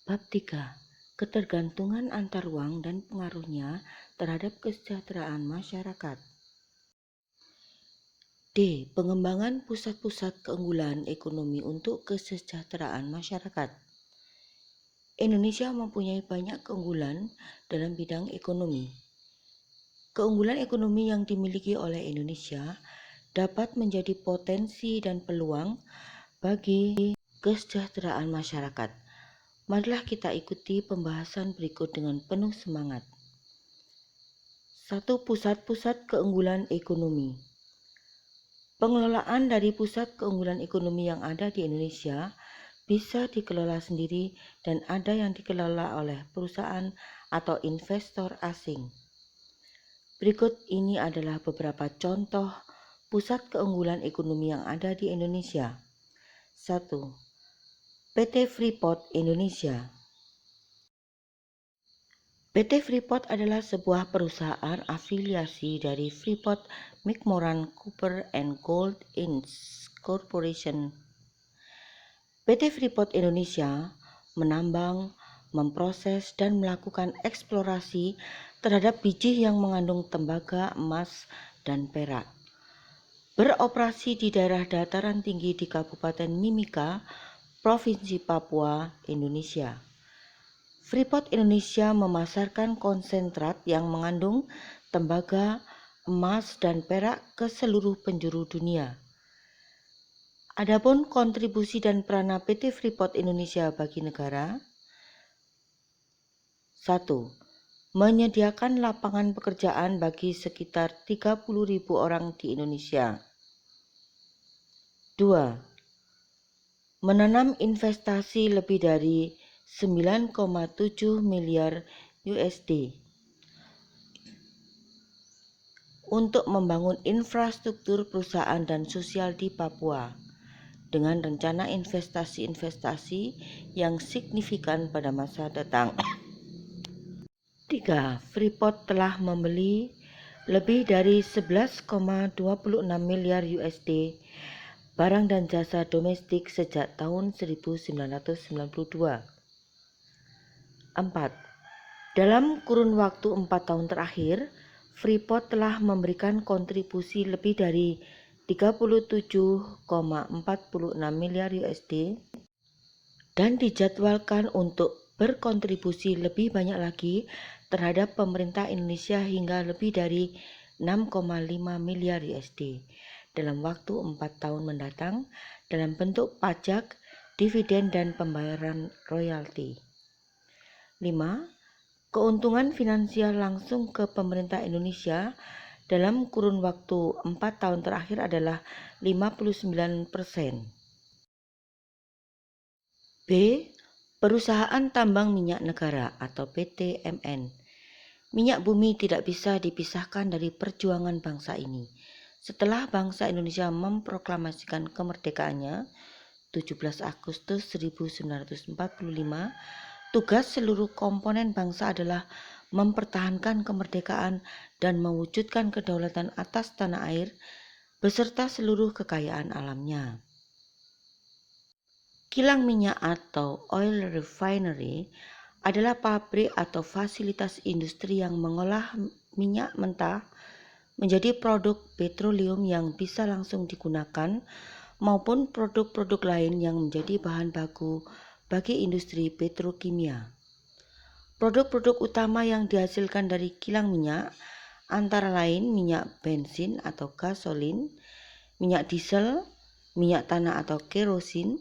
Bab 3. Ketergantungan antar uang dan pengaruhnya terhadap kesejahteraan masyarakat. D. Pengembangan pusat-pusat keunggulan ekonomi untuk kesejahteraan masyarakat. Indonesia mempunyai banyak keunggulan dalam bidang ekonomi. Keunggulan ekonomi yang dimiliki oleh Indonesia dapat menjadi potensi dan peluang bagi kesejahteraan masyarakat. Marilah kita ikuti pembahasan berikut dengan penuh semangat. 1. Pusat-pusat keunggulan ekonomi. Pengelolaan dari pusat keunggulan ekonomi yang ada di Indonesia bisa dikelola sendiri dan ada yang dikelola oleh perusahaan atau investor asing. Berikut ini adalah beberapa contoh pusat keunggulan ekonomi yang ada di Indonesia. 1. PT Freeport Indonesia. PT Freeport adalah sebuah perusahaan afiliasi dari Freeport-McMoran Copper and Gold Inc. Corporation. PT Freeport Indonesia menambang, memproses, dan melakukan eksplorasi terhadap biji yang mengandung tembaga, emas, dan perak. Beroperasi di daerah dataran tinggi di Kabupaten Mimika, Provinsi Papua, Indonesia. Freeport Indonesia memasarkan konsentrat yang mengandung tembaga, emas, dan perak ke seluruh penjuru dunia. Adapun kontribusi dan peranan PT Freeport Indonesia bagi negara. 1. Menyediakan lapangan pekerjaan bagi sekitar 30.000 orang di Indonesia. 2. Menanam investasi lebih dari 9,7 miliar USD untuk membangun infrastruktur perusahaan dan sosial di Papua dengan rencana investasi-investasi yang signifikan pada masa datang. 3. Freeport telah membeli lebih dari 11,26 miliar USD barang dan jasa domestik sejak tahun 1992. 4. Dalam kurun waktu 4 tahun terakhir, Freeport telah memberikan kontribusi lebih dari 37,46 miliar USD dan dijadwalkan untuk berkontribusi lebih banyak lagi terhadap pemerintah Indonesia hingga lebih dari 6,5 miliar USD dalam waktu 4 tahun mendatang dalam bentuk pajak, dividen, dan pembayaran royalti. 5. Keuntungan finansial langsung ke pemerintah Indonesia dalam kurun waktu 4 tahun terakhir adalah 59%. B. Perusahaan Tambang Minyak Negara atau PTMN. Minyak bumi tidak bisa dipisahkan dari perjuangan bangsa ini. Setelah bangsa Indonesia memproklamasikan kemerdekaannya 17 Agustus 1945, tugas seluruh komponen bangsa adalah mempertahankan kemerdekaan dan mewujudkan kedaulatan atas tanah air beserta seluruh kekayaan alamnya. Kilang minyak atau oil refinery adalah pabrik atau fasilitas industri yang mengolah minyak mentah menjadi produk petroleum yang bisa langsung digunakan maupun produk-produk lain yang menjadi bahan baku bagi industri petrokimia. Produk-produk utama yang dihasilkan dari kilang minyak antara lain minyak bensin atau gasolin, minyak diesel, minyak tanah atau kerosin.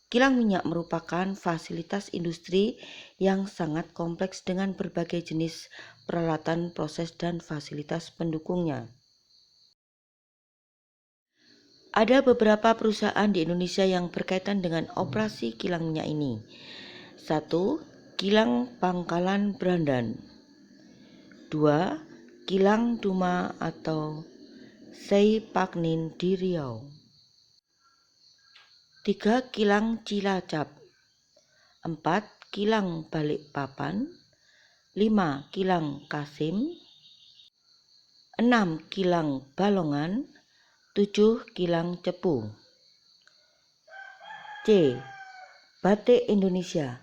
Kilang minyak merupakan fasilitas industri yang sangat kompleks dengan berbagai jenis peralatan, proses, dan fasilitas pendukungnya. Ada beberapa perusahaan di Indonesia yang berkaitan dengan operasi kilang minyak ini. 1. Kilang Pangkalan Brandan. 2. Kilang Duma atau Seipaknin di Riau. 3. Kilang Cilacap. 4. Kilang Balikpapan. 5. Kilang Kasim. 6. Kilang Balongan. 7. Kilang Cepu. C. Batik Indonesia.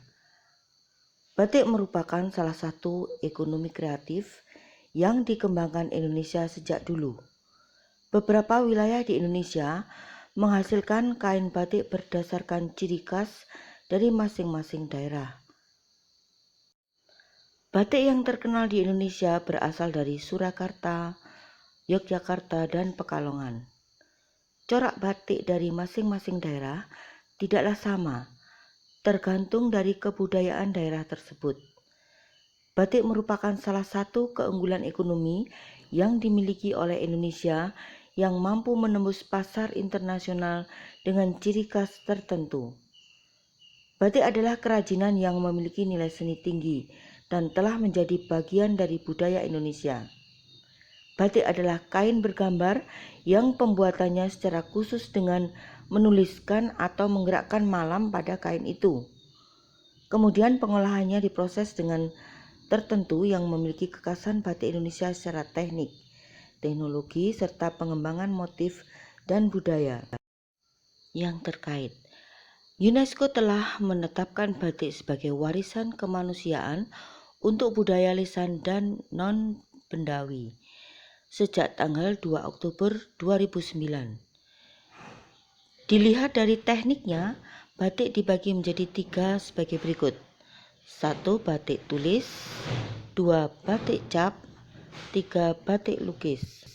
Batik merupakan salah satu ekonomi kreatif yang dikembangkan Indonesia sejak dulu. Beberapa wilayah di Indonesia menghasilkan kain batik berdasarkan ciri khas dari masing-masing daerah. Batik yang terkenal di Indonesia berasal dari Surakarta, Yogyakarta, dan Pekalongan. Corak batik dari masing-masing daerah tidaklah sama, tergantung dari kebudayaan daerah tersebut. Batik merupakan salah satu keunggulan ekonomi yang dimiliki oleh Indonesia yang mampu menembus pasar internasional dengan ciri khas tertentu. Batik adalah kerajinan yang memiliki nilai seni tinggi dan telah menjadi bagian dari budaya Indonesia. Batik adalah kain bergambar yang pembuatannya secara khusus dengan menuliskan atau menggerakkan malam pada kain itu. Kemudian pengolahannya diproses dengan tertentu yang memiliki kekhasan batik Indonesia secara teknik, teknologi, serta pengembangan motif dan budaya yang terkait. UNESCO telah menetapkan batik sebagai warisan kemanusiaan untuk budaya lisan dan non-bendawi sejak tanggal 2 Oktober 2009. Dilihat dari tekniknya, batik dibagi menjadi 3 sebagai berikut. 1. Batik tulis, 2. Batik cap, 3. Batik lukis.